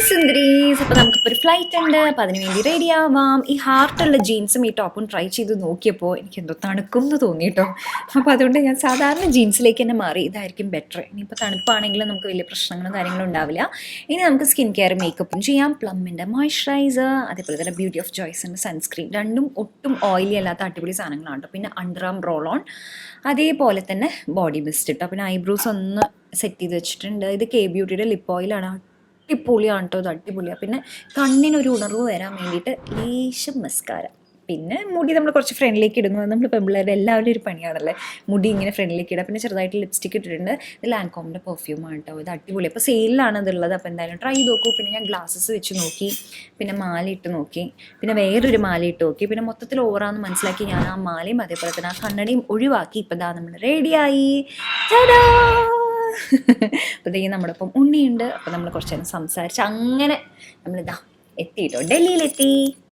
സുന്ദരീസ്. അപ്പോൾ നമുക്കിപ്പോൾ ഒരു ഫ്ലൈറ്റ് ഉണ്ട്, അപ്പോൾ അതിന് വേണ്ടി റെഡി ആവാം. ഈ ഹാർട്ടുള്ള ജീൻസും ഈ ടോപ്പും ട്രൈ ചെയ്ത് നോക്കിയപ്പോൾ എനിക്ക് എന്തോ തണുക്കുമെന്ന് തോന്നി കേട്ടോ. അപ്പോൾ അതുകൊണ്ട് ഞാൻ സാധാരണ ജീൻസിലേക്ക് തന്നെ മാറി. ഇതായിരിക്കും ബെറ്റർ. ഇനിയിപ്പോൾ തണുപ്പാണെങ്കിലും നമുക്ക് വലിയ പ്രശ്നങ്ങളും കാര്യങ്ങളും ഉണ്ടാവില്ല. ഇനി നമുക്ക് സ്കിൻ കെയർ മേക്കപ്പും ചെയ്യാം. പ്ലമ്മിൻ്റെ മോയ്സ്ചറൈസർ, അതേപോലെ തന്നെ ബ്യൂട്ടി ഓഫ് ചോയ്സിൻ്റെ സൺസ്ക്രീൻ. രണ്ടും ഒട്ടും ഓയിലി അല്ലാത്ത അടിപൊളി സാധനങ്ങളാണ് കേട്ടോ. പിന്നെ അണ്ടർ ആം റോൾ ഓൺ, അതേപോലെ തന്നെ ബോഡി മിസ്റ്റ് ഇട്ടോ. പിന്നെ ഐബ്രോസ് ഒന്ന് സെറ്റ് ചെയ്ത് വെച്ചിട്ടുണ്ട്. ഇത് കെ ബ്യൂട്ടിയുടെ ലിപ്പ് ഓയിലാണ്. അടിപൊളിയാണ് കേട്ടോ, ഇത് അടിപൊളിയാണ്. പിന്നെ കണ്ണിനൊരു ഉണർവ് വരാൻ വേണ്ടിയിട്ട് ലേശം മസ്കാര. പിന്നെ മുടി നമ്മൾ കുറച്ച് ഫ്രണ്ടിലേക്ക് ഇടുന്നു. നമ്മൾ പെമ്പിള്ളേരുടെ എല്ലാവരും ഒരു പണിയാണല്ലേ, മുടി ഇങ്ങനെ ഫ്രണ്ടിലേക്ക് ഇടുക. പിന്നെ ചെറുതായിട്ട് ലിപ്സ്റ്റിക്ക് ഇട്ടിട്ടുണ്ട്. ഇത് ലാൻകോമിൻ്റെ പെർഫ്യൂമാണ് കേട്ടോ, ഇത് അടിപൊളി. അപ്പോൾ സെയിലാണ് ഇതുള്ളത്. അപ്പോൾ എന്തായാലും ട്രൈ ചെയ്ത് നോക്കൂ. പിന്നെ ഞാൻ ഗ്ലാസ്സസ് വെച്ച് നോക്കി, പിന്നെ മാല ഇട്ട് നോക്കി, പിന്നെ വേറൊരു മാല ഇട്ട് നോക്കി. പിന്നെ മൊത്തത്തിൽ ഓവറാന്ന് മനസ്സിലാക്കി ഞാൻ ആ മാലയും അതേപോലെ തന്നെ ആ കണ്ണടയും ഒഴിവാക്കി. ഇപ്പം ഇതാ നമ്മൾ റെഡിയായി. അപ്പോഴത്തേക്കും നമ്മുടെ ഒപ്പം ഉണ്ണിയുണ്ട്. അപ്പോൾ നമ്മൾ കുറച്ച് നേരം സംസാരിച്ച് അങ്ങനെ നമ്മളിതാ എത്തിയിട്ടോ, ഡൽഹിയിലെത്തി.